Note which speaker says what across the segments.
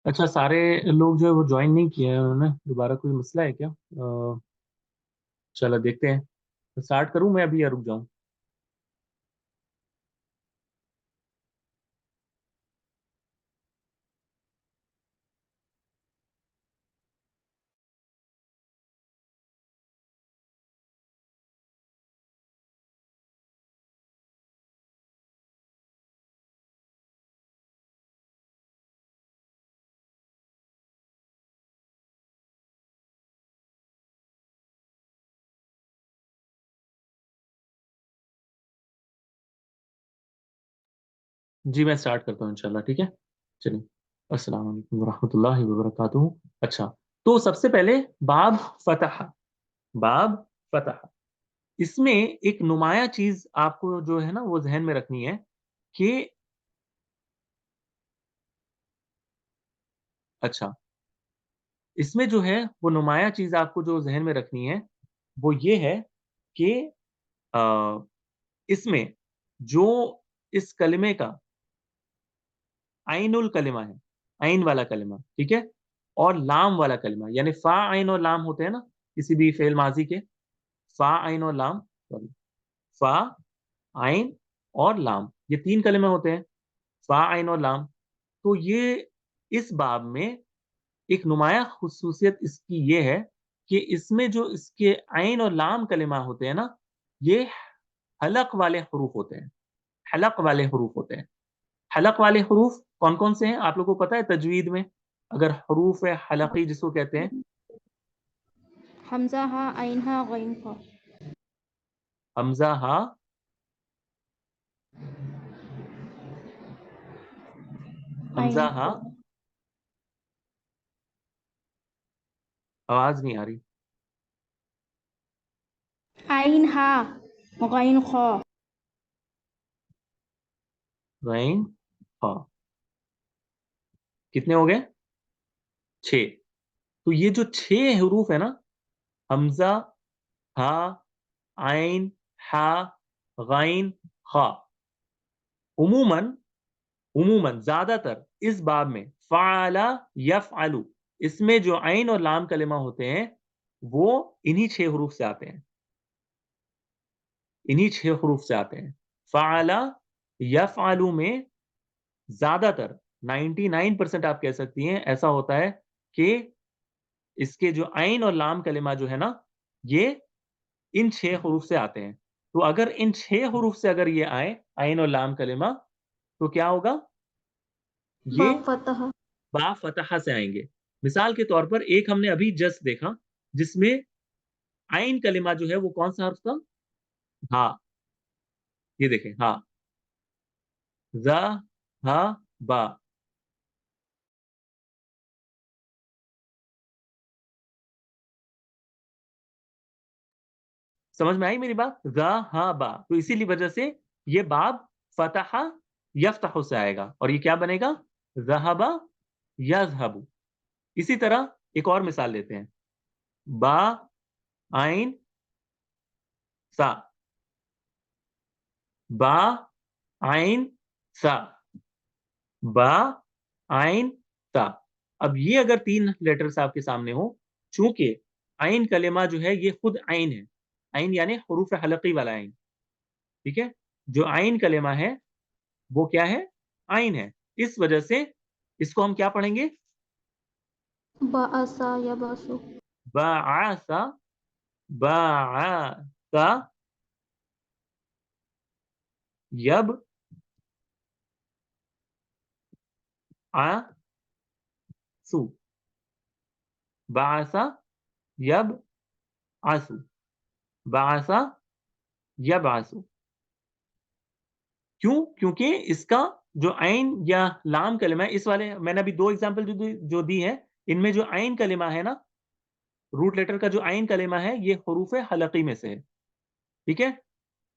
Speaker 1: अच्छा, सारे लोग जो है वो ज्वाइन नहीं किए हैं उन्होंने। दोबारा कोई मसला है क्या? चलो देखते हैं। स्टार्ट करूं मैं अभी या रुक जाऊं? जी मैं स्टार्ट करता हूँ इंशाल्लाह, ठीक है। चलिए। अस्सलाम वालेकुम वरहमतुल्लाहि वबरकातुहू। अच्छा, तो सबसे पहले बाब फतह। बाब फतह, इसमें एक नुमाया चीज आपको जो है ना वो जहन में रखनी है कि अच्छा, इसमें जो है वो नुमाया चीज आपको जो जहन में रखनी है वो ये है कि अ, इसमें जो इस कलिमे का आइनुल कलिमा है, आइन वाला कलिमा, ठीक है, और लाम वाला कलिमा, यानी फा आइन और लाम होते हैं ना किसी भी फेल माजी के। फा आइन और लाम, सॉरी, फा आइन और लाम, ये तीन कलिमे होते हैं, फा आइन और लाम। तो ये इस बाब में एक नुमाया खुसूसियत इसकी ये है कि इसमें जो इसके आइन और लाम कलिमा होते हैं ना, ये हलक वाले हरूफ होते हैं। हलक वाले हरूफ होते हैं। हलक वाले हरूफ कौन कौन से हैं आप लोगों को पता है तजवीद में? अगर हरूफ है हलकी जिसको कहते हैं,
Speaker 2: हमजा हा आइन हा गइन हा।
Speaker 1: हमजा हा,
Speaker 2: आइन
Speaker 1: हमजा हा, आवाज नहीं आ रही।
Speaker 2: आइन हा गइन खा।
Speaker 1: गैन हा, कितने हो गए? छह। तो ये जो छह हरूफ है ना, हमजा, हा, आइन, हा, गैन, खा, उमूमन, उमूमन ज्यादातर इस बाब में फ़अला यफ़अलु, इसमें जो आइन और लाम कलिमा होते हैं वो इन्हीं छह हरूफ से आते हैं। इन्हीं छह हरूफ से आते हैं। फ़अला यफ़अलु में ज्यादातर 99% आप कह सकती हैं ऐसा होता है कि इसके जो आइन और लाम कलिमा जो है ना, ये इन छह हरूफ से आते हैं। तो अगर इन छह हरूफ से अगर ये आए आइन और लाम कलिमा, तो क्या होगा? ये
Speaker 2: बाप फतह।
Speaker 1: बा फतहा से आएंगे। मिसाल के तौर पर एक हमने अभी जस्ट देखा जिसमें आइन कलिमा जो है वो कौन सा हर्फ था? हाँ, ये देखें, हाँ, जा, हा, बा। समझ में आई मेरी बात? जा, हा, बा। तो इसीलिए वजह से ये बाब फतहा यफ्तहु से आएगा और ये क्या बनेगा? जहबा यजहबु। इसी तरह एक और मिसाल लेते हैं। बा आइन सा, बा आइन सा, बा आइन ता। अब ये अगर तीन लेटर्स आपके सामने हो, चूंकि आइन कलेमा जो है ये खुद आइन है, आइन यानी हरूफ हलकी वाला आइन, ठीक है, जो आइन कलेमा है वो क्या है? आइन है। इस वजह से इसको हम क्या पढ़ेंगे?
Speaker 2: बासा या बासु।
Speaker 1: बाआसा, बाआसा, यब आसु, बाआसा यब आसु, बाआसा यब आसु। क्यों? क्योंकि इसका जो आइन या लाम कलिमा है, इस वाले मैंने अभी दो एग्जांपल जो दी है, इनमें जो आइन कलिमा है ना, रूट लेटर का जो आइन कलिमा है ये हरूफ हलकी में से है, ठीक है,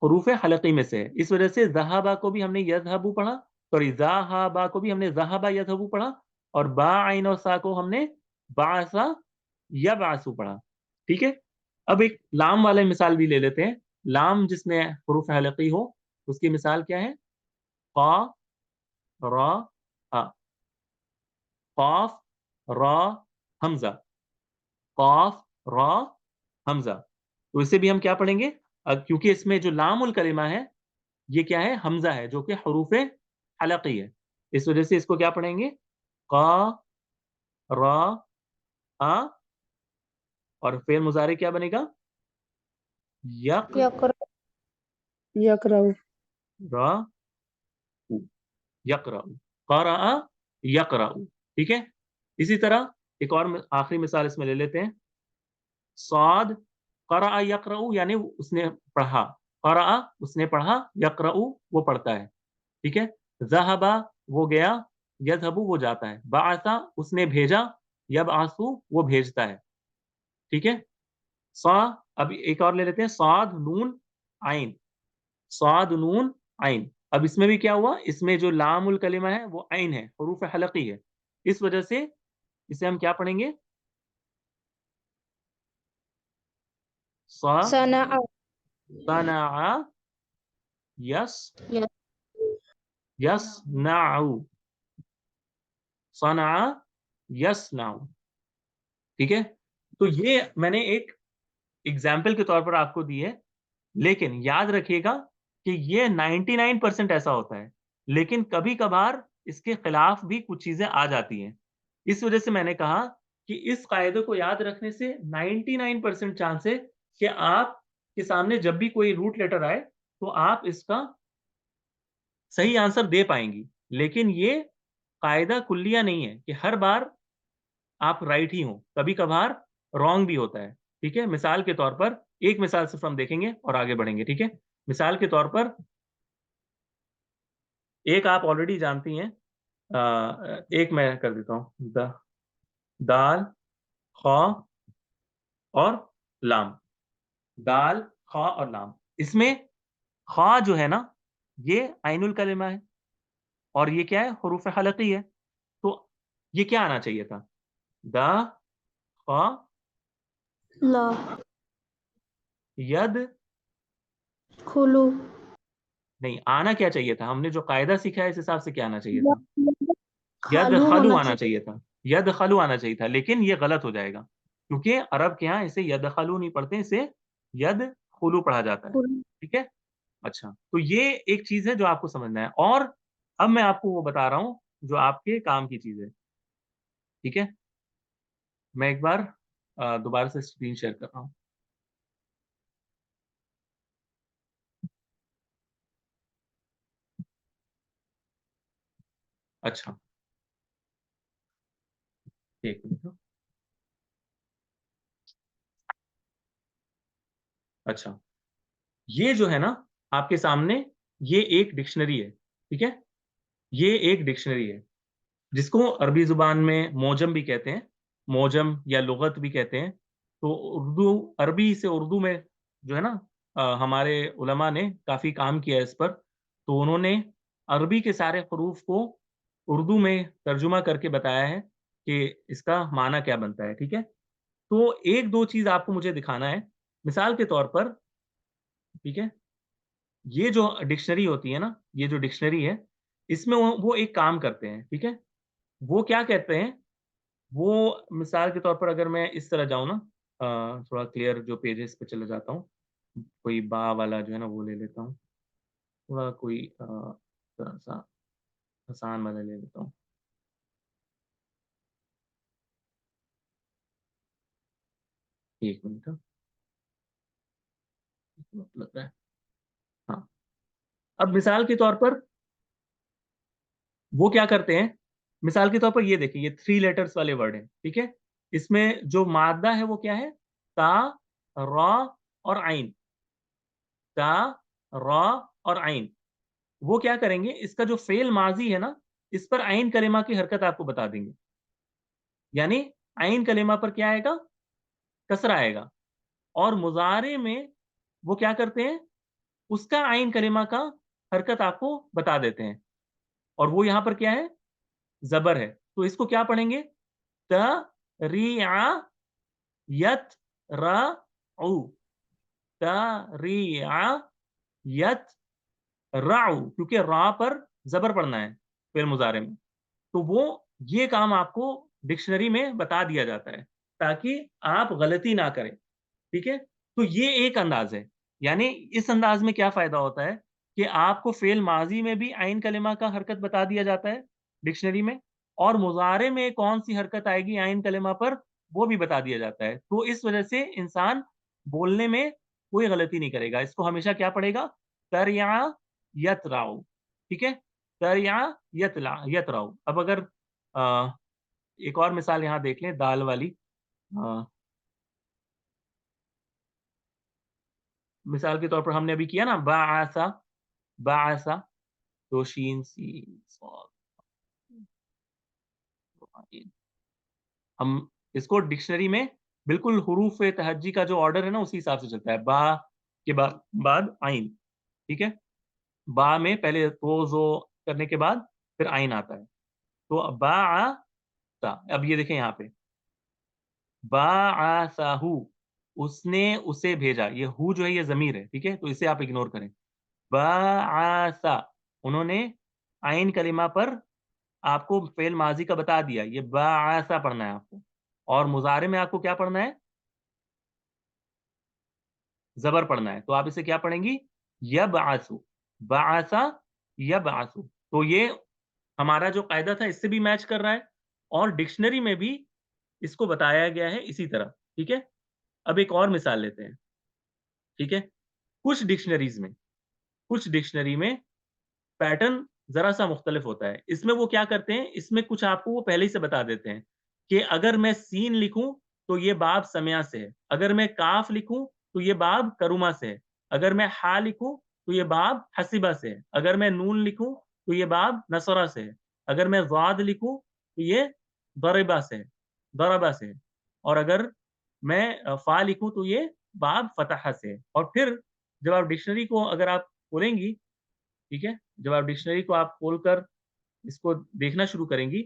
Speaker 1: हरूफ हलकी में से है। इस वजह से जहाबा को भी हमने यजहबू पढ़ा, सॉरी जाहाबा को भी हमने जहाबा यजहबू पढ़ा, और बा आइन और सा को हमने बासा या बासु पढ़ा, ठीक है। अब एक लाम वाले मिसाल भी ले लेते हैं। लाम जिसमें हरूफ हलकी हो उसकी मिसाल क्या है? क़ा, रा, हा। कॉफ रा हमजा, कॉफ रा हमजा। तो इसे भी हम क्या पढ़ेंगे, क्योंकि इसमें जो लामुल कलिमा है ये क्या है, हमजा है, जो कि हरूफ हलकी है, इस वजह से इसको क्या पढ़ेंगे, का रा आ, और फेल मुजारे क्या बनेगा, यक
Speaker 2: यकर
Speaker 3: यकराउ
Speaker 1: रा यकरा, करा यकरा। ठीक है, इसी तरह एक और आखिरी मिसाल इसमें ले लेते हैं। साद करा यकराउ यानी उसने पढ़ा, करा उसने पढ़ा, यकराउ वो पढ़ता है। ठीक है, ज़हबा वो गया, यज़हबु वो जाता है, बाअसा उसने भेजा, यबअसु वो भेजता है। ठीक है, सा, अब एक और ले लेते हैं, साद नून आइन, साद नून आइन। अब इसमें भी क्या हुआ, इसमें जो लामुल कलिमा है वो आइन है, हुरूफ हलकी है, इस वजह से इसे हम क्या पढ़ेंगे, सा
Speaker 2: सना
Speaker 1: सनाआ यस
Speaker 2: यस
Speaker 1: यसनाउ, सना यसनाउ। ठीक है, तो ये मैंने एक एग्जाम्पल के तौर पर आपको दी है, लेकिन याद रखिएगा कि ये 99% ऐसा होता है, लेकिन कभी कभार इसके खिलाफ भी कुछ चीजें आ जाती हैं। इस वजह से मैंने कहा कि इस कायदे को याद रखने से 99% चांस है कि आपके सामने जब भी कोई रूट लेटर आए तो आप इसका सही आंसर दे पाएंगी। लेकिन ये कायदा कुल्लिया नहीं है कि हर बार आप राइट ही हो, कभी कभार रॉन्ग भी होता है। ठीक है, मिसाल के तौर पर एक मिसाल सिर्फ हम देखेंगे और आगे बढ़ेंगे। ठीक है, मिसाल के तौर पर एक आप ऑलरेडी जानती हैं, एक मैं कर देता हूं, दाल खा और लाम, दाल खा और लाम। इसमें खा जो है ना ये आइनुल कलिमा है, और ये क्या है, हुरूफ हलकी है। तो ये क्या आना चाहिए था, दा खा
Speaker 2: ला
Speaker 1: यद,
Speaker 2: खुलू
Speaker 1: नहीं आना क्या चाहिए था, हमने जो कायदा सीखा है इस हिसाब से क्या आना चाहिए था, यद
Speaker 2: खालू
Speaker 1: खलू
Speaker 2: होना
Speaker 1: आना
Speaker 2: चाहिए।
Speaker 1: चाहिए था, यद खलू आना चाहिए था, लेकिन ये गलत हो जाएगा, क्योंकि अरब के यहाँ इसे यद खलू नहीं पढ़ते, इसे यद खुलू पढ़ा जाता है। ठीक है, अच्छा, तो ये एक चीज है जो आपको समझना है, और अब मैं आपको वो बता रहा हूं जो आपके काम की चीज है। ठीक है, मैं एक बार दोबारा से स्क्रीन शेयर कर रहा हूँ। अच्छा, एक मिनट। अच्छा, ये जो है ना आपके सामने, ये एक डिक्शनरी है। ठीक है, ये एक डिक्शनरी है जिसको अरबी जुबान में मोजम भी कहते हैं, मोजम या लुगत भी कहते हैं। तो उर्दू, अरबी से उर्दू में जो है ना, हमारे उलमा ने काफ़ी काम किया है इस पर। तो उन्होंने अरबी के सारे हरूफ को उर्दू में तर्जुमा करके बताया है कि इसका माना क्या बनता है। ठीक है, तो एक दो चीज़ आपको मुझे दिखाना है, मिसाल के तौर पर। ठीक है, ये जो डिक्शनरी होती है ना, ये जो डिक्शनरी है, इसमें वो एक काम करते हैं। ठीक है, वो क्या कहते हैं, वो मिसाल के तौर पर अगर मैं इस तरह जाऊँ ना, थोड़ा क्लियर जो पेजेस पे चले जाता हूँ, कोई बा वाला जो है ना वो ले लेता हूँ, थोड़ा कोई थोड़ा सा आसान वाला ले लेता हूँ। एक मिनट, लग रहा है, हाँ। अब मिसाल के तौर पर वो क्या करते हैं, मिसाल के तौर पर ये देखिए, ये 3 लेटर्स वाले वर्ड है। ठीक है, इसमें जो मादा है वो क्या है, ता, रा और आइन, ता, रा और आइन। वो क्या करेंगे, इसका जो फेल माजी है ना, इस पर आइन कलिमा की हरकत आपको बता देंगे। यानी आइन कलिमा पर क्या आएगा, कसरा आएगा, और मुजारे में वो क्या करते हैं, उसका आइन कलिमा का हरकत आपको बता देते हैं, और वो यहां पर क्या है, जबर है। तो इसको क्या पढ़ेंगे, त री आ यत र उ, त री आ यत राउ, क्योंकि रा पर जबर पढ़ना है फिर मुजारे में, तो वो ये काम आपको डिक्शनरी में बता दिया जाता है ताकि आप गलती ना करें, ठीक है? तो ये एक अंदाज़ है। यानी इस अंदाज़ में क्या फ़ायदा होता है कि आपको फ़ेल माज़ी में भी आइन कलिमा का हरकत बता दिया जाता है डिक्शनरी में और मुज़ारे में कौन-सी हरकत आएगी आइन कलिमा पर, वो भी बता दिया जाता है। तो इस वज़ह से इंसान बोलने में कोई गलती नहीं करेगा। इसको हमेशा क्या पढ़ेगा? तरया यतराउ, ठीक है? तरया यतराउ। अब अगर अ, एक और मिसाल यहाँ देख लें दाल वाली। अ, मिसाल के तौर पर हमने अभी किया ना बाआसा, बाआसा, तो शीन, सीन, सॉद, हम इसको डिक्शनरी में बिल्कुल हुरूफ तहज्जी का जो ऑर्डर है ना उसी हिसाब से चलता है। बा के बाद आइन, ठीक है? बा में पहले तो ज़ो करने के बाद फिर आइन आता है। तो बाआसा, अब ये देखें यहाँ पे बाआसाहू, उसने उसे भेजा। ये हू जो है ये ज़मीर है, ठीक है? तो इसे आप इग्नोर करें। बाआसा, उन्होंने आइन कलिमा पर आपको फ़ेल माज़ी का बता दिया, ये बाआसा पढ़ना है आपको और मुज़ारे में आपको क्या पढ़ना है? ज़बर पढ़ना है, तो आप इसे क्या पढ़ेंगी? यबअसु, बअसा यबअसु। तो ये हमारा जो कायदा था इससे भी मैच कर रहा है और डिक्शनरी में भी इसको बताया गया है इसी तरह, ठीक है? अब एक और मिसाल लेते हैं, ठीक है? कुछ डिक्शनरीज़ में कुछ डिक्शनरी में पैटर्न ज़रा-सा मुख्तलिफ होता है। इसमें वो क्या करते हैं, इसमें कुछ आपको वो पहले ही से बता देते हैं कि अगर मैं सीन लिखूँ, तो ये बाब समया से है। अगर मैं काफ लिखूँ, तो ये बाब करुमा से है। अगर मैं हा लिखूँ, तो ये बाब हसिबा से है। अगर मैं नून लिखूँ, तो ये बाब नसरा से है। अगर मैं ज़ाद लिखूँ, तो ये दरिबा से है, दरबा से है। और अगर मैं फ़ा लिखूँ, तो ये बाब फ़तह से है। और फिर जब आप डिक्शनरी को अगर आप खोलेंगी, ठीक है? जब आप डिक्शनरी को आप खोलकर इसको देखना शुरू करेंगी,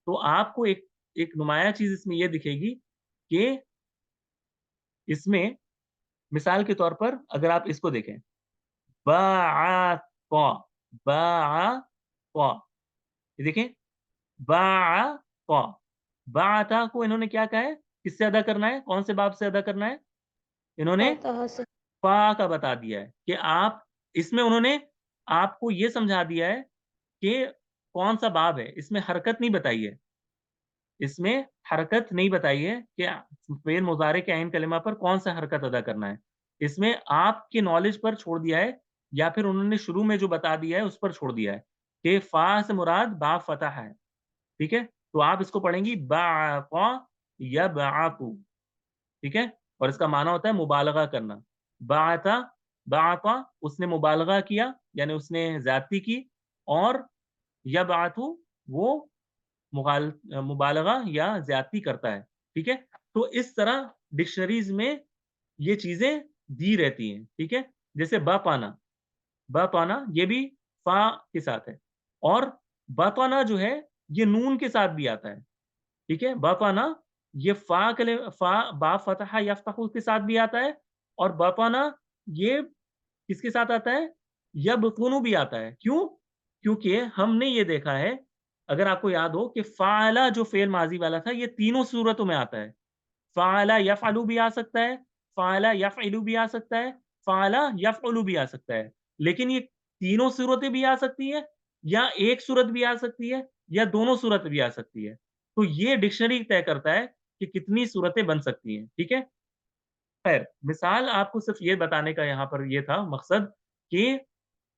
Speaker 1: तो आपको एक एक नुमायाँ चीज़ इसमें ये दिखेगी कि इसमें मिसाल के तौर पर अगर आप इसको देखें, बाआक़, बाआक़, ये देखें, बाआक़, बाअता को इन्होंने क्या कहा है? किससे अदा करना है? कौन से बाब से अदा करना है? इन्होंने
Speaker 2: फतह से।
Speaker 1: फ़ा का बता दिया है कि आप इसमें उन्होंने आपको ये समझा दिया है कि कौन-सा बाब है, इसमें हरकत नहीं बताई है। इसमें हरकत नहीं बताई है कि फ़ेल मुज़ारे के आइन कलिमा पर कौन-सा हरकत अदा करना है। इसमें आपके नॉलेज पर छोड़ दिया है या फिर उन्होंने शुरू में जो बता दिया है, उस पर छोड़ दिया है कि फ़ा से मुराद बा फ़तह है, ठीक है? तो आप इसको पढ़ेंगी बअक़ा यबअक़ु, ठीक है? और इसका माना होता है मुबालगा करना। बअता, बअक़ा, उसने मुबालगा किया, यानी उसने ज़्यादती की और यबअतु, वो मुबालगा या ज़्यादती करता है, ठीक है? तो इस तरह डिक्शनरीज़ में ये चीज़ें दी रहती हैं, ठीक है? जैसे ब पाना ये भी फ़ा के साथ है और बतना जो है ये नून के साथ भी आता है, ठीक है? बतना ये फ़ा बा फ़तह यफ़्तहु के साथ भी आता है और बतना ये किसके साथ आता है? यबतुनु भी आता है। क्यों? क्योंकि हमने ये देखा है, अगर आपको याद हो कि फ़अला जो फ़ेल माज़ी वाला था, ये तीनों सूरतों में आता है। फ़अला यफ़अलु भी आ सकता है, फ़अला यफ़इलु भी आ सकता है, फ़अला यफ़अलु भी आ सकता है। लेकिन ये तीनों सूरतें भी आ सकती हैं या एक सूरत भी आ सकती है या दोनों सूरत भी आ सकती है। तो ये डिक्शनरी तय करता है कि कितनी सूरतें बन सकती हैं, ठीक है? खैर, मिसाल आपको सिर्फ़ ये बताने का यहाँ पर ये था मकसद कि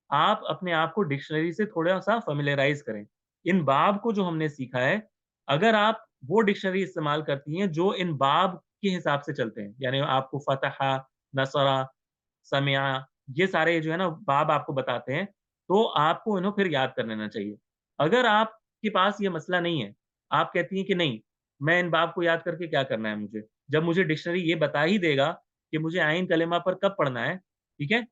Speaker 1: आप अपने आप को डिक्शनरी से थोड़ा-सा फ़ैमिलियराइज़ करें। इन बाब को जो हमने सीखा है, अगर आप वो डिक्शनरी इस्तेमाल करती हैं जो इन बाब के हिसाब से चलते हैं, यानी आपको फ़तहा, नसरा, समिआ, ये सारे जो है ना बाब आपको बताते हैं, तो आपको इन्हें फिर याद कर लेना चाहिए। अगर आपके पास ये मसला नहीं है, आप कहती हैं कि नहीं, मैं इन बाब को याद करके क्या करना है मुझे? जब मुझे डिक्शनरी ये बता ही देगा कि मुझे आइन कलिमा पर कब पढ़ना है, ठीक है?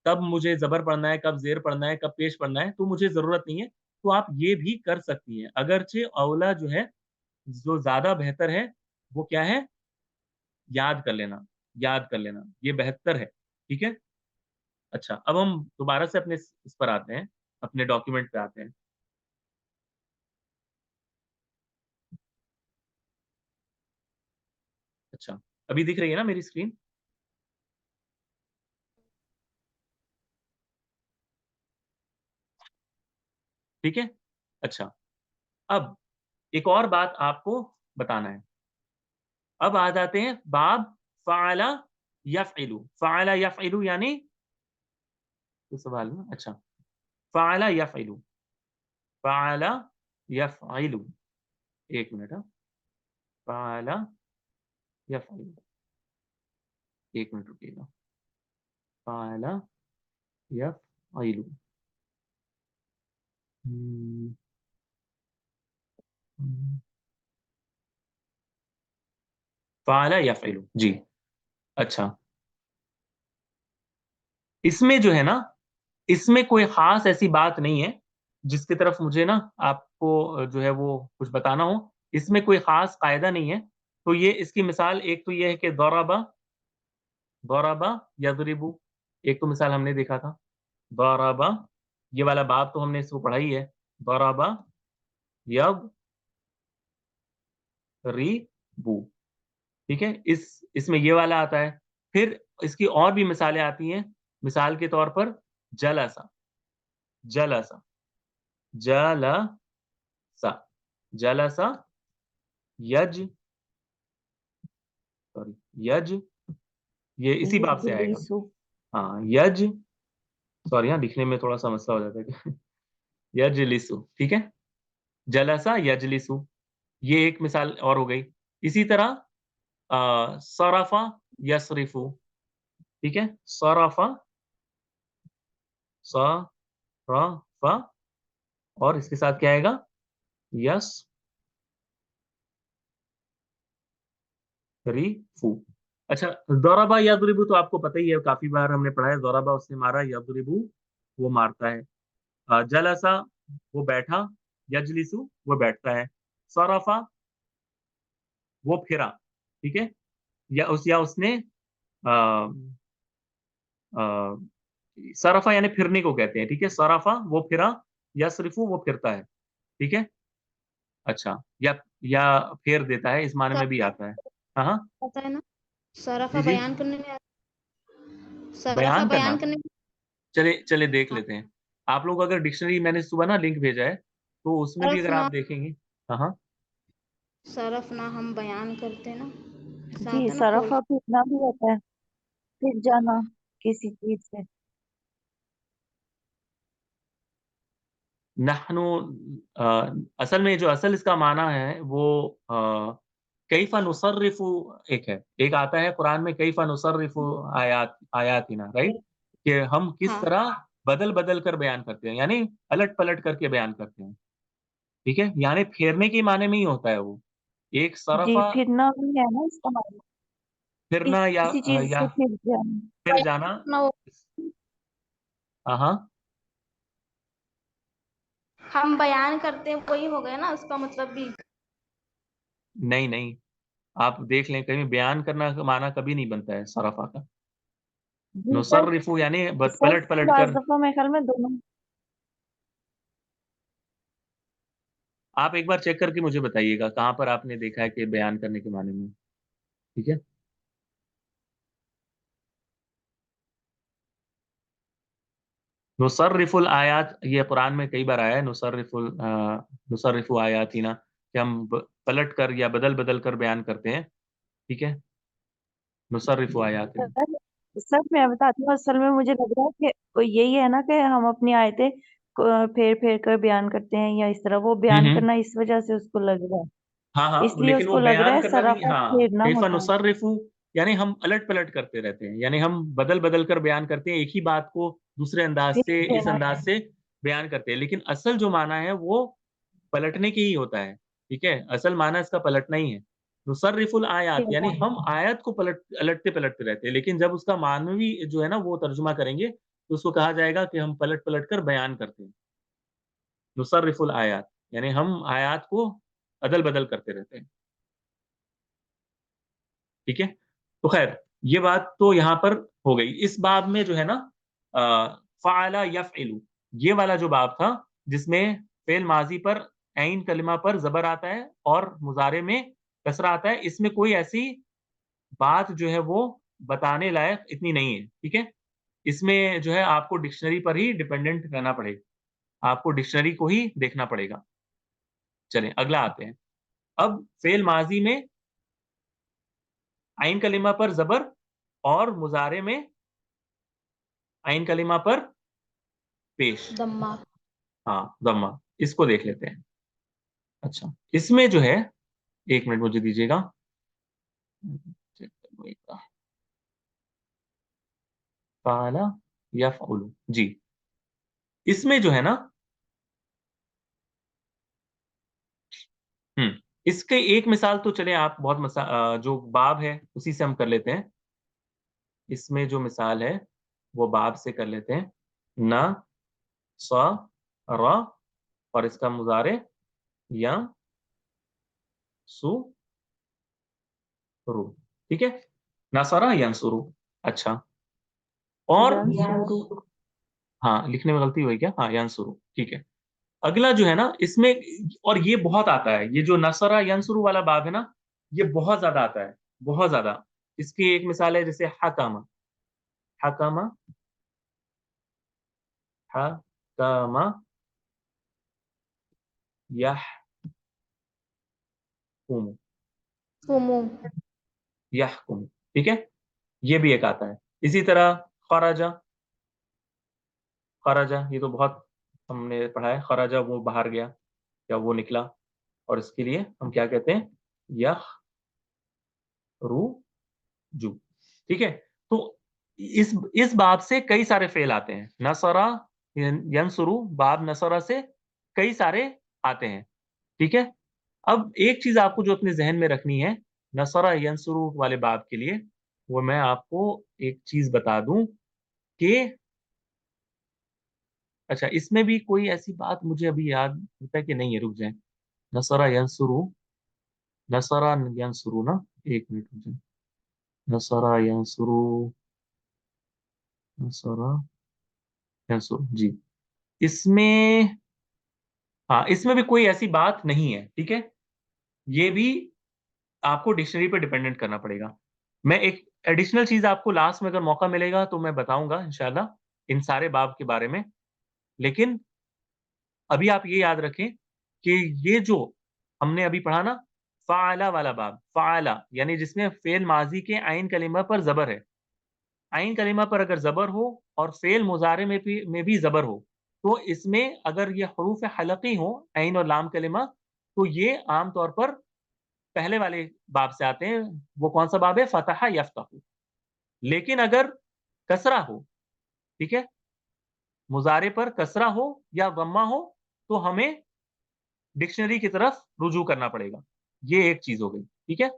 Speaker 1: कब मुझे ज़बर पढ़ना है, कब ज़ेर पढ़ना है, कब पेश पढ़ना है, तो मुझे ज़रूरत नहीं है। तो आप ये भी कर सकती हैं। अगरचे औला जो है, जो ज़्यादा बेहतर है, वो क्या है? याद कर लेना, याद कर लेना, ये बेहतर है, ठीक है? अच्छा, अब हम दोबारा से अपने इस पर आते हैं, अपने डॉक्यूमेंट पे आते हैं। अच्छा, अभी दिख रही है ना मेरी स्क्रीन? ठीक है? अच्छा, अब एक और बात आपको बताना है। अब आ जाते हैं बाब फ़अला यफ़इलु। फ़अला यफ़इलु यानी कोई सवाल ना? अच्छा, फ़अला यफ़इलु, फ़अला यफ़इलु। 1 मिनट हाँ, फ़अला यफ़इलु, 1 मिनट रुकिएगा। फ़अला यफ़इलु। हुँ, हुँ। फ़अला यफ़इलु, जी, अच्छा। इसमें जो है ना, इसमें कोई ख़ास ऐसी बात नहीं है, जिसकी तरफ मुझे ना आपको जो है वो कुछ बताना हो। इसमें कोई ख़ास कायदा नहीं है। तो ये इसकी मिसाल एक तो ये है कि ज़रबा, ज़रबा यज़रिबु, एक तो मिसाल हमने देखा था। ज़रबा, ये वाला बाब तो हमने इसको पढ़ा ही है। ज़रबा यज़रिबु, ठीक है? इसमें ये वाला आता है। फिर इसकी और भी मिसालें आती हैं। मिसाल के तौर पर जलसा, जलसा, जलसा, जलसा यज सॉरी यज, ये इसी बाब से आएगा।
Speaker 3: यजलिसु।
Speaker 1: हाँ, यज सॉरी हाँ, लिखने में थोड़ा-सा मसला हो जाता है। यजलिसु, ठीक है? जलसा यजलिसु, ये एक मिसाल और हो गई। इसी तरह सरफ़ा यसरिफ़ु, ठीक है? सरफ़ा, सरफ़ा और इसके साथ क्या आएगा? यसरिफ़ु। अच्छा, ज़रबा यज़रिबु तो आपको पता ही है, काफ़ी बार हमने पढ़ा है। ज़रबा उसने मारा, यज़रिबु वो मारता है। जलसा वो बैठा, यजलिसु वो बैठता है। सरफ़ा वो फिरा, ठीक है? या उसने अ अ, सरफ़ा यानी फिरने को कहते हैं, ठीक है? सरफ़ा वो फिरा, यसरिफ़ु वो फिरता है, ठीक है? अच्छा, या फेर देता है, इस माने में भी आता है। हाँ, हाँ।
Speaker 2: आता है ना, सराफा
Speaker 1: जी, जी।
Speaker 2: बयान करने में सराफा
Speaker 1: बयान
Speaker 2: बयान
Speaker 1: करना,
Speaker 2: करने में।
Speaker 1: चलिए चलिए देख
Speaker 2: हाँ,
Speaker 1: लेते हैं। आप लोग अगर डिक्शनरी मैंने सुबह ना लिंक भेजा है, तो उसमें भी
Speaker 2: सरफ
Speaker 1: अगर आप
Speaker 2: ना,
Speaker 1: देखेंगे। हाँ, हाँ।
Speaker 2: सरफ ना हम बयान करते ना, ऐसा
Speaker 3: जी,
Speaker 2: आता ना खोल।
Speaker 3: सराफा फिरना भी होता है, फिर जाना किसी चीज से।
Speaker 1: नहनु असल में जो असल इसका माना है वो कैफ़ा नुसर्रिफ़ु एक है। एक आता है कुरान में कैफ़ा नुसर्रिफ़ु आयातिना, राइट? कि हम किस
Speaker 2: हाँ,
Speaker 1: तरह बदल-बदल कर बयान करते हैं, यानी अलट-पलट करके बयान करते हैं, ठीक है? यानी फेरने के माने में ही होता है वो। एक
Speaker 3: जी,
Speaker 1: सरफ़ा
Speaker 3: फिरना भी है ना इसका मतलब,
Speaker 1: फिरना
Speaker 3: किसी चीज
Speaker 1: या
Speaker 3: से फिर जाना।
Speaker 1: फिर जाना।
Speaker 2: ना वो
Speaker 1: हाँ, हाँ।
Speaker 2: हम बयान करते हैं वही हो गया ना उसका मतलब भी।
Speaker 1: नहीं, नहीं। आप देख लें कहीं बयान करना का माना कभी नहीं बनता है सरफ़ा का।
Speaker 3: जी सर,
Speaker 1: नुसर्रिफ़ु यानी
Speaker 3: सर
Speaker 1: पलट-पलट
Speaker 3: बाज़
Speaker 1: कर।
Speaker 3: दफा मेरे ख्याल में दोनों।
Speaker 1: आप एक बार चेक करके मुझे बताइएगा, कहाँ पर आपने देखा है कि बयान करने के माने में, ठीक है? नुसर्रिफ़ुल आयात ये कुरान में कई बार आया है, नुसर्रिफ़ु आयातिना कि हम ब पलट कर या बदल-बदल कर बयान करते हैं, ठीक है? नुसर्रिफ़ु आयातिना।
Speaker 3: सर सर मैं बताती हूँ, असल में मुझे लग रहा है कि यही है ना कि हम अपनी आयतें फेर फेर कर बयान करते हैं, या इस तरह वो
Speaker 1: हुँ,
Speaker 3: बयान
Speaker 1: हुँ।
Speaker 3: करना इस वजह से उसको लग रहा है,
Speaker 1: हाँ, हाँ,
Speaker 3: इसलिए
Speaker 1: लेकिन वो
Speaker 3: उसको लग रहा
Speaker 1: बयान
Speaker 3: है
Speaker 1: करना नहीं,
Speaker 3: सराफा
Speaker 1: हाँ,
Speaker 3: फेरना
Speaker 1: कैफ़ा
Speaker 3: होता है।
Speaker 1: नुसर्रिफ़ु यानी हम अलट-पलट करते रहते हैं, यानी हम बदल-बदल कर बयान करते हैं, एक ही बात को दूसरे अंदाज़
Speaker 3: फिर
Speaker 1: से, इस
Speaker 3: देना
Speaker 1: अंदाज़ से बयान करते हैं, लेकिन असल जो माना है वो पलटने की ही होता है, ठीक है? असल माना इसका पलटना ही है। नुसर्रिफ़ुल आयात यानी
Speaker 3: देना।
Speaker 1: हम आयत को अलटते-पलटते रहते हैं, लेकिन जब उसका मानवी जो है ना वो तर्जुमा करेंगे, तो उसको कहा जाएगा कि हम पलट-पलट कर बयान करते हैं। नुसर्रिफ़ुल आयात यानी हम आयात को अदल-बदल करते रहते हैं, ठीक है? तो ख़ैर, ये बात तो यहाँ पर हो गई। इस बाब में जो है ना अ, फ़अला यफ़इलु, ये वाला जो बाब था, जिसमें फ़िल माज़ी पर ऐन कलिमा पर ज़बर आता है और मुज़ारे में कसरा आता है, इसमें कोई ऐसी बात जो है वो बताने लायक इतनी नहीं है, ठीक है। इसमें जो है आपको डिक्शनरी पर ही डिपेंडेंट रहना पड़ेगा, आपको डिक्शनरी को ही देखना पड़ेगा। चलें अगला आते हैं। अब फेल माजी में आइन कलिमा पर जबर और मुजारे में आइन कलिमा पर पेश,
Speaker 2: दम्मा।
Speaker 1: हाँ दम्मा, इसको देख लेते हैं। अच्छा, इसमें जो है 1 मिनट मुझे दीजिएगा। फ़अला यफ़अलु, जी। इसमें जो है ना इसके एक मिसाल तो चलें आप जो बाब है उसी से हम कर लेते हैं। इसमें जो मिसाल है वो बाब से कर लेते हैं। न, स, र और इसका मुज़ारे य, सु, रु, ठीक है? नसरा यंसुरु। अच्छा, और
Speaker 3: यंसुरु।
Speaker 1: हाँ, लिखने में गलती हुई क्या? हाँ, यंसुरु, ठीक है। अगला जो है ना इसमें, और ये बहुत आता है, ये जो नसरा यंसुरु वाला बाब है ना, ये बहुत ज़्यादा आता है, बहुत ज़्यादा। इसकी एक मिसाल है जैसे हकमा, हकमा, हकमा यहकुमु,
Speaker 2: फुमु।
Speaker 1: यहकुमु, ठीक है? ये भी एक आता है। इसी तरह खराजा, खराजा ये तो बहुत हमने पढ़ा है, खराजा वो बाहर गया या वो निकला, और इसके लिए हम क्या कहते हैं? यखरुजु, ठीक है? तो इस बाब से कई सारे फेल आते हैं। नसरा यंसुरु, बाब नसरा से कई सारे आते हैं, ठीक है? अब एक चीज़ आपको जो अपने ज़हन में रखनी है, नसरा यंसुरु वाले बाब के लिए, वो मैं आपको एक चीज़ बता दूँ कि अच्छा, इसमें भी कोई ऐसी बात मुझे अभी याद होता है कि नहीं है, रुक जाएँ। नसरा यंसुरु, नसरा यंसुरु ना? 1 मिनट रुक जाएँ। नसरा यंसुरु, नसरा यंसुरु, जी। इसमें हाँ, इसमें भी कोई ऐसी बात नहीं है, ठीक है? ये भी आपको डिक्शनरी पे डिपेंडेंट करना पड़ेगा। मैं एक एडिशनल चीज़ आपको लास्ट में अगर मौका मिलेगा तो मैं बताऊँगा इंशाअल्लाह, इन सारे बाब के बारे में। लेकिन अभी आप ये याद रखें कि ये जो हमने अभी पढ़ा ना, फ़अला वाला बाब, फ़अला यानी जिसमें फ़ेल माज़ी के आइन कलिमा पर ज़बर है। आइन कलिमा पर अगर ज़बर हो और फ़ेल मुज़ारे में भी ज़बर हो, तो इसमें अगर ये हुरूफ़ हलक़ी हों, ऐन और लाम कलिमा, तो ये आम तौर पर पहले वाले बाब से आते हैं। वो कौन-सा बाब है? फ़तह यफ़्तहु। लेकिन अगर कसरा हो, ठीक है? मुज़ारे पर कसरा हो या ज़म्मा हो, तो हमें डिक्शनरी की तरफ रुजू करना पड़ेगा। ये एक चीज़ हो गई, ठीक है?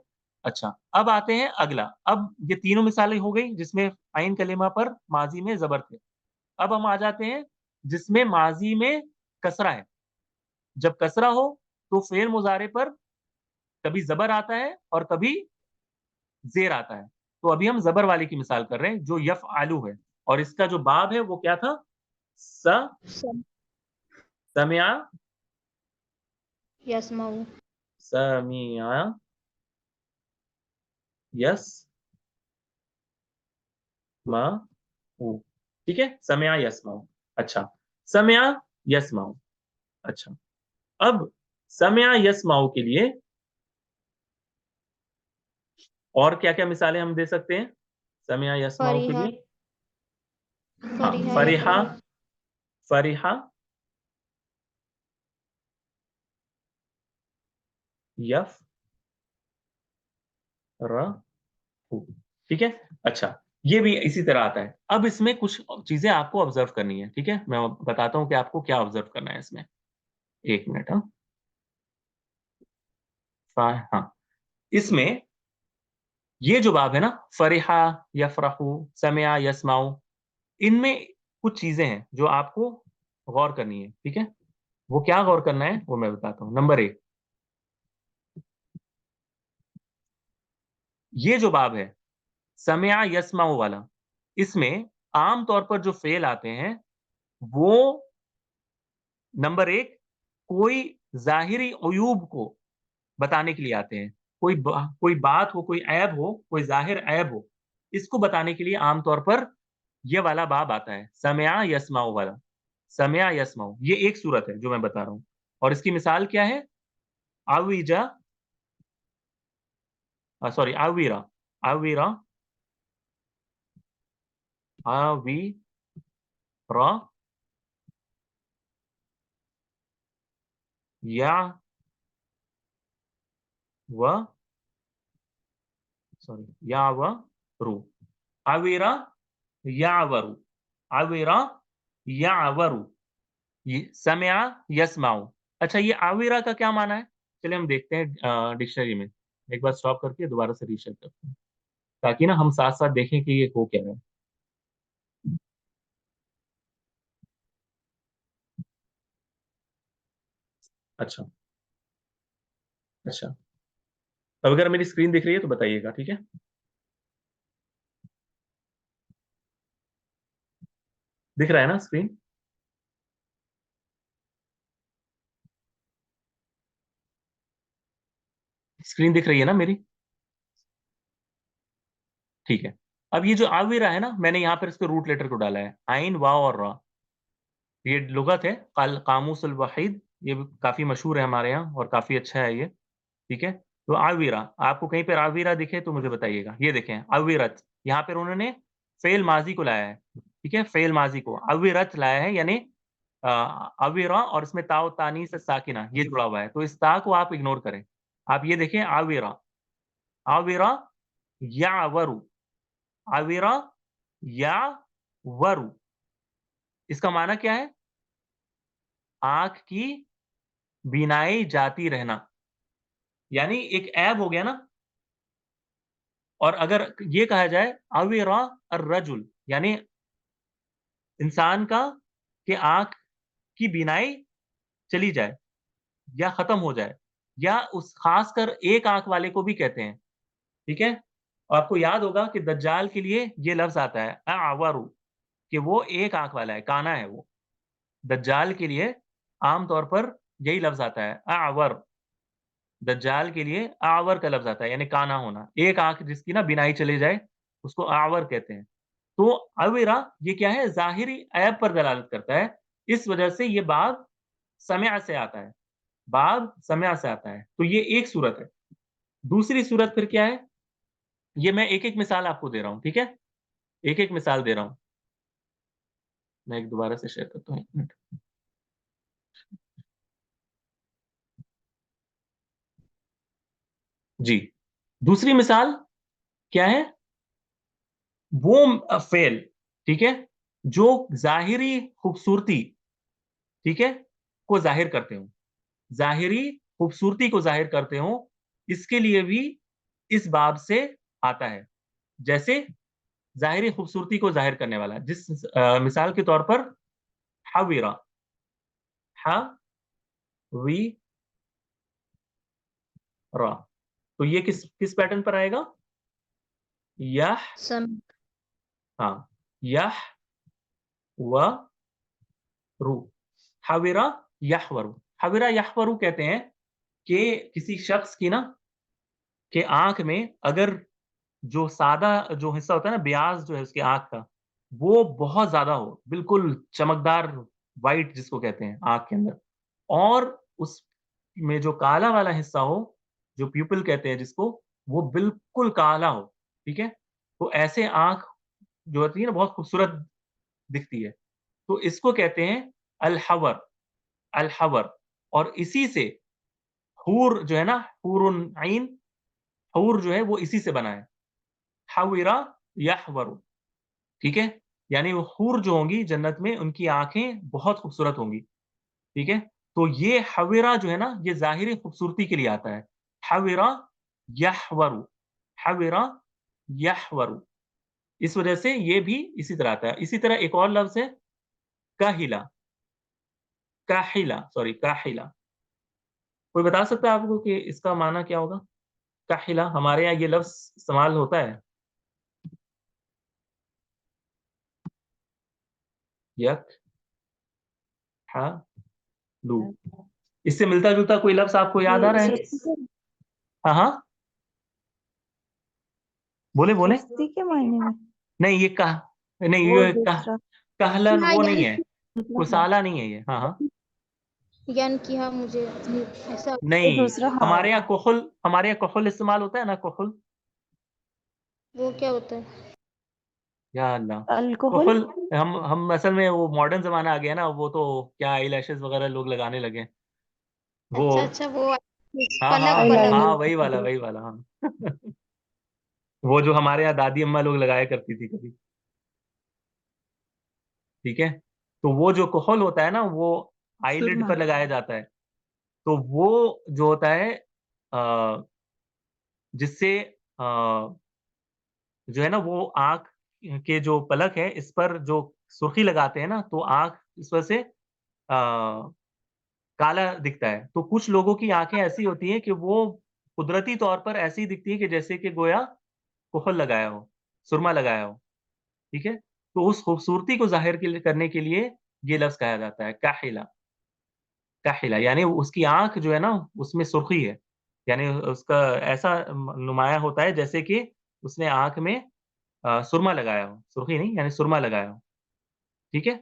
Speaker 1: अच्छा, अब आते हैं अगला। अब ये तीनों मिसालें हो गई जिसमें आइन कलिमा पर माज़ी में ज़बर थे। अब हम आ जाते हैं जिसमें माज़ी में कसरा है। जब कसरा हो तो फ़ेल मुज़ारे पर कभी ज़बर आता है और कभी ज़ेर आता है। तो अभी हम ज़बर वाले की मिसाल कर रहे हैं जो यफ़अलु है, और इसका जो बाब है वो क्या था? स
Speaker 2: सम।
Speaker 1: समिअ,
Speaker 2: यस्माउ।
Speaker 1: समिअ, यस्मअु, ठीक है? समिअ यस्मअु। अच्छा, समिअ यस्मअु। अच्छा, अब समिअ यस्मअु के लिए और क्या-क्या मिसालें हम दे सकते हैं? समिअ यस्मअु के
Speaker 2: फरीहा।
Speaker 1: लिए? हाँ,
Speaker 2: फरीहा
Speaker 1: फरिहा,
Speaker 2: यफरहु।
Speaker 1: फरिहा, यफ़रहु, ठीक है? अच्छा, ये भी इसी तरह आता है। अब इसमें कुछ चीज़ें आपको ऑब्ज़र्व करनी है, ठीक है? मैं बताता हूँ कि आपको क्या ऑब्ज़र्व करना है इसमें। 1 मिनट हाँ। हाँ, इसमें ये जो बाब है ना, फरिहा, यफ़रहु, समिअ, यस्मअु, इनमें कुछ चीज़ें हैं जो आपको गौर करनी है, ठीक है? वो क्या गौर करना है, वो मैं बताता हूँ। नंबर 1, ये जो बाब है, समिअ यस्मअु वाला, इसमें आम तौर पर जो फ़ेल आते हैं, वो नंबर 1 कोई ज़ाहिरी उयूब को बताने के लिए आते हैं। कोई बात हो, कोई ऐब हो, कोई जाहिर ऐब हो, इसको बताने के लिए आमतौर पर ये वाला बाब आता है, समया यस्माउ वाला। समया यस्माउ, ये एक सूरत है जो मैं बता रहा हूं, और इसकी मिसाल क्या है? आविजा, सॉरी, आवीरा, आवीरा, आवीरा, या व, सॉरी, या व रू, आवीरा यावरू, आवीरा यावरू, ये समया यस्माउ। अच्छा, ये आवीरा का क्या माना है? चलिए हम देखते हैं डिक्शनरी में, एक बार स्टॉप करके दोबारा से रीचेक करते हैं, ताकि ना हम साथ साथ देखें कि ये हो क्या है। अच्छा, अच्छा, अब अगर मेरी स्क्रीन दिख रही है तो बताइएगा, ठीक है? दिख रहा है ना स्क्रीन? स्क्रीन दिख रही है ना मेरी? ठीक है। अब ये जो आवीरा है ना, मैंने यहाँ पर इसके रूट लेटर को डाला है, आइन, वाव और रा। ये लुगत है, कामूसुल वहीद, ये काफी मशहूर है हमारे यहाँ और काफी अच्छा है ये, ठीक है? तो आवीरा, आपको कहीं पर आवीरा दिखे तो मुझे बताइएगा। ये देखें, अविरत, यहाँ पर उन्होंने फेल माजी को लाया है, ठीक है? फेल माजी को अविरत लाया है, यानी अविरा, और इसमें ताओ तानी से साकिना ये जुड़ा हुआ है, तो इस ता को आप इग्नोर करें। आप ये देखें, आविरा, आविरा या वरु, आविरा या वरु, इसका माना क्या है? आंख की बीनाई जाती रहना, यानी एक ऐब हो गया ना। और अगर ये कहा जाए अविरा अर्रजुल, यानी इंसान का कि आंख की बीनाई चली जाए या खत्म हो जाए, या उस खासकर एक आंख वाले को भी कहते हैं, ठीक है? और आपको याद होगा कि दज्जाल के लिए ये लफ्ज आता है अवरु, कि वो एक आंख वाला है, काना है वो। दज्जाल के लिए आमतौर पर यही लफ्ज आता है अवर, दज्जाल के लिए आवर का लफ्ज आता है, यानी काना होना, एक आंख जिसकी ना बिनाई चले जाए उसको आवर कहते हैं। तो अविरा ये क्या है? जाहिरी ऐब पर दलालत करता है, इस वजह से ये बाब समय से आता है, बाब समय से आता है। तो ये एक सूरत है। दूसरी सूरत फिर क्या है? ये मैं एक एक मिसाल आपको दे रहा हूं, ठीक है? एक एक मिसाल दे रहा हूं। मैं एक दोबारा से शेयर करता हूं, एक मिनट। जी, दूसरी मिसाल क्या है? वो फेल, ठीक है, जो जाहिरी खूबसूरती, ठीक है, को जाहिर करते हो, जाहिरी खूबसूरती को जाहिर करते हो, इसके लिए भी इस बाब से आता है। जैसे जाहिरी खूबसूरती को जाहिर करने वाला, जिस मिसाल के तौर पर हवीरा, हवीरा, तो ये किस किस पैटर्न पर आएगा? यह,
Speaker 2: सम
Speaker 1: हाँ, यह व रू, हवीरा यहवरू, हवीरा यहवरू कहते हैं कि किसी शख्स की ना, कि आंख में अगर जो सादा जो हिस्सा होता है ना, ब्याज जो है उसकी आंख का, वो बहुत ज्यादा हो, बिल्कुल चमकदार, वाइट जिसको कहते हैं आंख के अंदर, और उस में जो काला वाला हिस्सा हो, जो प्यूपिल कहते हैं जिसको, वो बिल्कुल काला हो, ठीक है? तो ऐसे आंख जो होती है ना, बहुत खूबसूरत दिखती है, तो इसको कहते हैं अल-हवर, अल-हवर। और इसी से हूर जो है ना, हूरुन आइन, हूर जो है वो इसी से बना है, हविरा यहवरु, ठीक है? यानी वो हूर जो होंगी जन्नत में, उनकी आंखें बहुत खूबसूरत होंगी, ठीक है? तो ये हविरा जो है ना, ये ज़ाहिरी खूबसूरती के लिए आता है, हविरा यहवरु, हविरा यहवरु, इस वजह से ये भी इसी तरह आता है। इसी तरह एक और लफ्ज़ है काहिला, काहिला, सॉरी, काहिला। कोई बता सकता है आपको कि इसका माना क्या होगा? काहिला, हमारे यहाँ ये लफ्ज़ इस्तेमाल होता है। यक, हा, लू, इससे मिलता-जुलता कोई लफ्ज़ आपको याद आ
Speaker 3: ये
Speaker 1: रहा है?
Speaker 3: सच में
Speaker 1: हाँ, हाँ। बोले बोले।
Speaker 3: सुस्ती के मायने में?
Speaker 1: नहीं ये कह नहीं
Speaker 3: वो
Speaker 1: ये
Speaker 3: दूसरा
Speaker 1: कहलन
Speaker 2: हाँ
Speaker 1: वो नहीं
Speaker 2: यान
Speaker 1: है,
Speaker 3: मतलब हाँ,
Speaker 1: कुसाला नहीं है ये। हाँ हाँ।
Speaker 2: यान किया मुझे ऐसा।
Speaker 3: वो
Speaker 1: नहीं,
Speaker 3: दूसरा हाँ।
Speaker 1: हमारे यहाँ कुहुल इस्तेमाल होता है ना, कुहुल।
Speaker 2: वो क्या होता है?
Speaker 1: या अल्लाह।
Speaker 3: अल्कोहल।
Speaker 1: कुहुल, हम असल में वो मॉडर्न जमाना आ गया ना, वो तो क्या आई लैशेस वगैरह लोग लगाने लगे वो।
Speaker 2: अच्छा अच्छा वो
Speaker 1: हाँ हाँ
Speaker 2: पलक पलक।
Speaker 3: आईलाइनर।
Speaker 1: हाँ, वही वाला हाँ। वो जो हमारे यहाँ दादी अम्मा लोग लगाया करती थी कभी। ठीक है। तो वो जो कुहल होता है ना, वो आईलिड
Speaker 3: सुरमा।
Speaker 1: पर लगाया जाता है। तो वो जो होता है अ, जिससे जो है ना, वो आंख के जो पलक है इस पर जो सुर्खी लगाते हैं ना, तो आंख इस वजह से काला दिखता है। तो कुछ लोगों की आंखें ऐसी होती हैं कि वो कुदरती तौर पर ऐसी दिखती है कि जैसे कि गोया कुहल लगाया हो, सुरमा लगाया हो। ठीक है। तो उस खूबसूरती को जाहिर करने के लिए ये लफ्ज कहा जाता है काहिला। काहिला यानी उसकी आंख जो है ना, उसमें सुर्खी है, यानी उसका ऐसा नुमाया होता है जैसे कि उसने आंख में सुरमा लगाया हो, सुर्खी नहीं यानी सुरमा लगाया हो। ठीक है।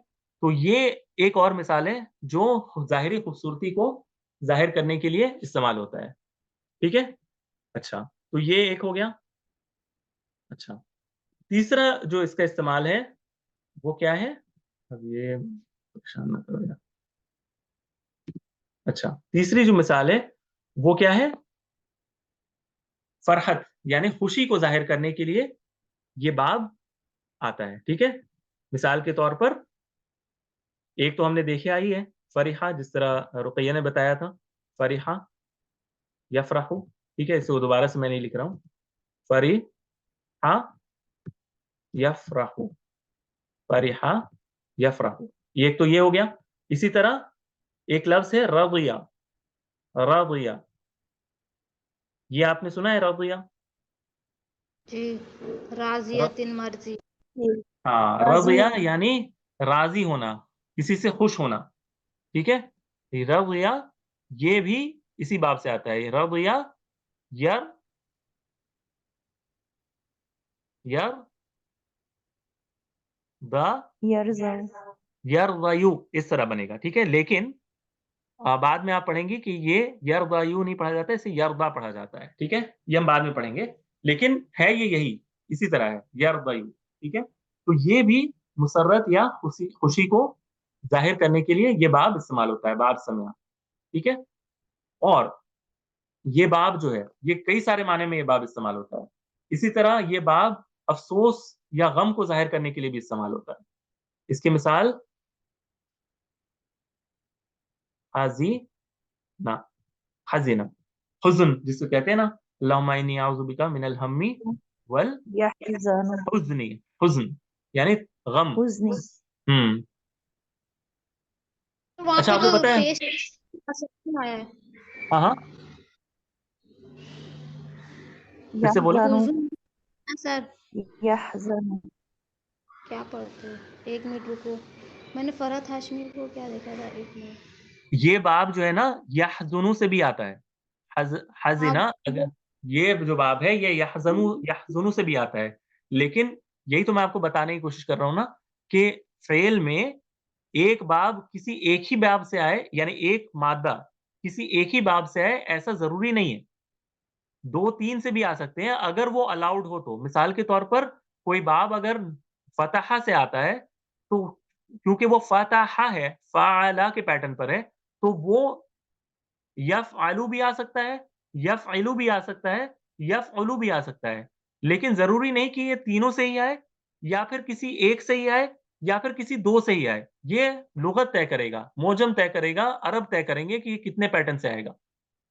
Speaker 1: तो ये एक और मिसाल है जो जाहिरी खूबसूरती को जाहिर करने के लिए इस्तेमाल होता है। ठीक है। अच्छा, तो ये एक हो गया। अच्छा, तीसरा जो इसका इस्तेमाल है वो क्या है? अब ये परेशान ना करो यार। अच्छा, तीसरी जो मिसाल है वो क्या है? फरहत यानी खुशी को जाहिर करने के लिए ये बाब आता है। ठीक है। मिसाल के तौर पर एक तो हमने देखी आई है, फरिहा, जिस तरह रुकैया ने बताया था, फरिहा यफराहु। ठीक है, इसे दोबारा से मैं नहीं लिख रहा हूँ। फरिहा यफराहु, फरिहा यफराहु। ये एक तो ये हो गया। इसी तरह एक लफ्ज है रदिया। रदिया, ये आपने सुना है रदिया?
Speaker 2: जी, राजियतिन मर्जी।
Speaker 1: हाँ,
Speaker 3: राजी।
Speaker 1: रज़िया यानी राजी होना, किसी से खुश होना। ठीक है। रज़िया ये भी इसी बाब से आता है। रज़िया यर यर द
Speaker 3: यरज़ाऊ।
Speaker 1: यरज़यू इस तरह बनेगा। ठीक है। लेकिन बाद में आप पढ़ेंगे कि ये यरज़यू नहीं पढ़ा जाता है, इसे यरदा पढ़ा जाता है। ठीक है। ये हम बाद में पढ़ेंगे, लेकिन है ये यही इसी तरह है, यरज़यू। ठीक है। तो ये भी मुसर्रत या खुशी खुशी को जाहिर करने के लिए ये बाब इस्तेमाल होता है, बाब समय। ठीक है। और ये बाब जो है, ये कई सारे माने में ये बाब इस्तेमाल होता है। इसी तरह ये बाब अफ़सोस या गम को ज़ाहिर करने के लिए भी इस्तेमाल होता है। इसकी मिसाल हाज़िना, हज़िना, हुज़्न जिसको कहते हैं ना, अल्लाहुम्मा इन्नी अऊज़ु बिका मिनल हम्मी वल
Speaker 3: यहज़नु।
Speaker 1: हुज़्नी। हुज़्न यानी गम।
Speaker 3: हुज़्नी।
Speaker 1: हुँ।
Speaker 2: तो वहाँ
Speaker 1: अच्छा,
Speaker 2: पे
Speaker 1: आपको
Speaker 2: तो
Speaker 1: पता है?
Speaker 2: पेश क्यों आया है?
Speaker 1: हाँ, हाँ, फिर से बोलो।
Speaker 3: यहज़नु।
Speaker 2: हुज़ुन है सर।
Speaker 3: यहज़नु।
Speaker 2: क्या पढ़ते हो? एक मिनट रुको, मैंने फरहत हाशमी को क्या देखा था, एक मिनट।
Speaker 1: ये बाब जो है ना, यहज़ुनु से भी आता है। हज़िना,
Speaker 2: आप
Speaker 1: अगर ये जो बाब है ये यहज़ुनु से भी आता है। लेकिन यही तो मैं आपको बताने की कोशिश कर रहा हूँ ना, कि फ़ेल में एक बाब किसी एक ही बाब से आए, यानी एक मादा किसी एक ही बाब से आए, ऐसा ज़रूरी नहीं है। 2-3 से भी आ सकते हैं अगर वो अलाउड हो तो। मिसाल के तौर पर कोई बाब अगर फ़तहा से आता है, तो क्योंकि वो फ़तहा है, फ़अला के पैटर्न पर है, तो वो यफ़अलु भी आ सकता है, यफ़इलु भी आ सकता है, यफ़उलु भी आ सकता है। लेकिन ज़रूरी नहीं कि ये तीनों से ही आए, या फिर किसी एक से ही आए, या फिर किसी 2 से ही आए। ये लुग़त तय करेगा, मौजम तय करेगा, अरब तय करेंगे कि ये कितने पैटर्न से आएगा।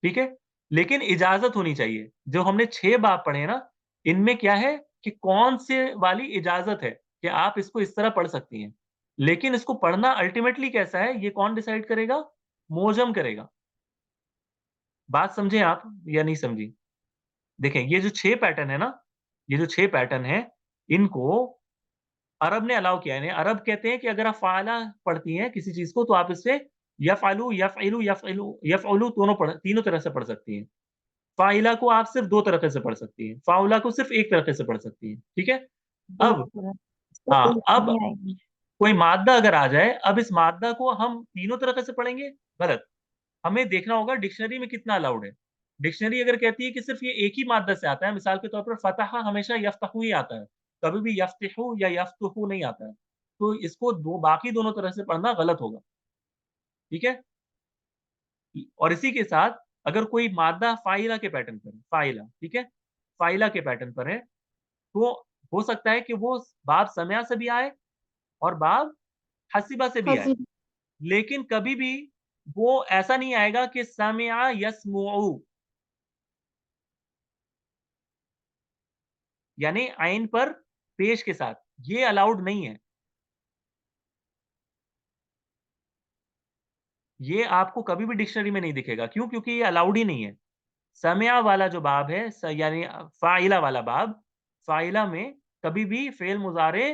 Speaker 1: ठीक है? लेकिन इजाज़त होनी चाहिए। जो हमने 6 बाब पढ़े ना, इनमें क्या है कि कौन से वाली इजाज़त है कि आप इसको इस तरह पढ़ सकती हैं। लेकिन इसको पढ़ना अल्टीमेटली कैसा है, ये कौन डिसाइड करेगा? मौजम करेगा। बात समझे आप या नहीं समझी? देखें, ये जो 6 पैटर्न है ना, ये जो 6 पैटर्न हैं, इनको अरब ने अलाउ किया है। यानी अरब कहते हैं कि अगर आप फ़अला पढ़ती हैं किसी चीज़ को, तो आप इससे यफ़अलु, यफ़इलु, यफ़इलु, यफ़उलु दोनों तीनों तरह से पढ़ सकती हैं। फाइला को आप सिर्फ 2 तरीके से पढ़ सकती हैं, फाउला को सिर्फ एक तरीके से पढ़ सकती हैं, ठीक है? अब
Speaker 3: इसको
Speaker 1: हाँ,
Speaker 3: कोई
Speaker 1: अब
Speaker 3: नहीं आएगी।
Speaker 1: कोई मादा अगर आ जाए, अब इस मादा को हम तीनों तरीके से पढ़ेंगे, गलत। हमें देखना होगा डिक्शनरी में कितना अलाउड है। डिक्शनरी अगर कहती है कि सिर्फ ये एक ही मादा से आता है, मिसाल के तौर पर फतह हमेशा यफ्तहु ही आता है, कभी भी यफ्तिहु या यफ्तुहु नहीं आता है। तो इसको बाकी दोनों तरह से पढ़ना गलत होगा, ठीक है? और इसी के साथ अगर कोई मादा फाइला के पैटर्न पर है, फाइला, ठीक है? फाइला के पैटर्न पर है, तो हो सकता है कि वो बाब समया से भी आए और बाब हसीबा से भी आए।
Speaker 2: हसी
Speaker 1: लेकिन कभी भी वो ऐसा नहीं आएगा कि समिअ यस्मुउ, यानी आइन पर पेश के साथ, ये अलाउड नहीं है। ये आपको कभी भी डिक्शनरी में नहीं दिखेगा। क्यों? क्योंकि ये अलाउड ही नहीं है। समिअ वाला जो बाब है यानी फ़ाइला वाला बाब, फ़ाइला में कभी भी फ़ेल मुज़ारे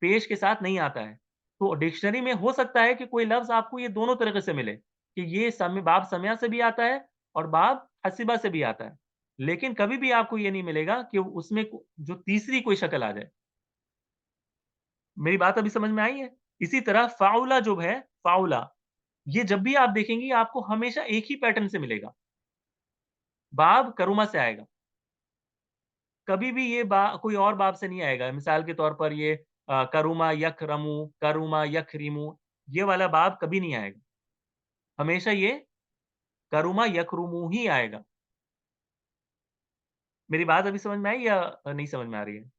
Speaker 1: पेश के साथ नहीं आता है। तो डिक्शनरी में हो सकता है कि कोई लफ्ज़ आपको ये दोनों तरीके से मिले, कि ये बाब समिया से भी आता है और बाब हसीबा से भी आता है। लेकिन कभी भी आपको ये नहीं मिलेगा कि उसमें जो तीसरी कोई शक्ल आ जाए। मेरी बात अभी समझ में आई है? इसी तरह फ़ाउला जो है, फ़ाउला, ये जब भी आप देखेंगी आपको हमेशा एक ही पैटर्न से मिलेगा। बाब करुमा से आएगा। कभी भी ये कोई और बाब से नहीं आएगा। मिसाल के तौर पर ये करुमा यकरमु, करुमा यकरिमु, ये वाला बाब कभी नहीं आएगा। हमेशा ये करुमा यकरुमु ही आएगा। मेरी बात अभी समझ में आई या नहीं समझ में आ रही है?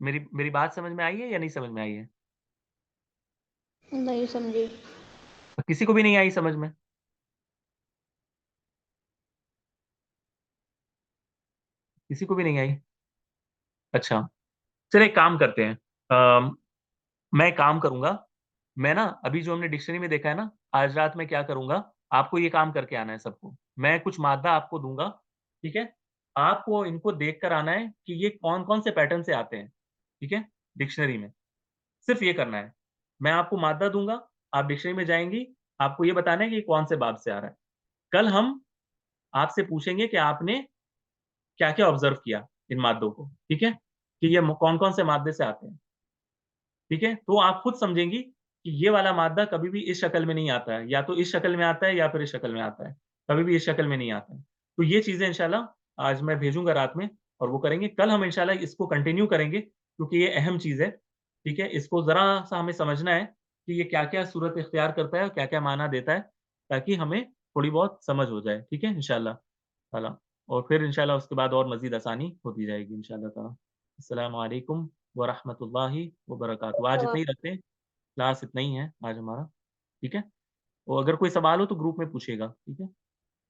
Speaker 1: मेरी मेरी बात समझ में आई है या नहीं समझ में आई है?
Speaker 2: नहीं समझी।
Speaker 1: किसी को भी नहीं आई समझ में? किसी को भी नहीं आई? अच्छा, चलिए एक काम करते हैं। मैं एक काम करूँगा, मैं ना अभी जो हमने डिक्शनरी में देखा है ना, आज रात मैं क्या करूँगा, आपको ये काम करके आना है सबको। मैं कुछ मादा आपको दूँगा, ठीक है? आपको इनको देख कर आना है कि ये कौन-कौन से पैटर्न से आते हैं, ठीक है? डिक्शनरी में, सिर्फ़ ये करना है। मैं आपको मादा दूँगा, आप डिक्शनरी में जाएँगी, आपको ये बताना है कि कौन से बाब से आ रहा है। कल हम आपसे पूछेंगे कि आपने क्या-क्या ऑब्ज़र्व किया इन मादों को, ठीक है? कि ये कौन-कौन से मादे से आते हैं। ठीक है? तो आप खुद समझेंगी कि ये वाला मादा कभी भी इस शक्ल में नहीं आता है, या तो इस शक्ल में आता है या फिर इस शक्ल में आता है। कभी भी इस शक्ल में नहीं आता है। तो ये चीज़ें इंशाल्लाह आज मैं भेजूँगा रात में और वो करेंगे। कल हम इंशाल्लाह इसको कंटिन्यू करेंगे क्योंकि ये अहम चीज़ है, ठीक है? इसको ज़रा-सा हमें समझना है कि ये क्या-क्या सूरत इख्तियार करता है और क्या-क्या माना देता है, ताकि हमें थोड़ी बहुत समझ हो जाए, ठीक है? इंशाल्लाह ताला। और फिर इंशाल्लाह उसके बाद और मज़ीद आसानी होती जाएगी इंशाल्लाह ताला। अस्सलामु अलैकुम व रहमतुल्लाहि व बरकातहू। आज इतना ही रखते हैं, क्लास इतना ही है आज हमारा, ठीक है? और अगर कोई सवाल हो तो ग्रुप में पूछिएगा, ठीक है?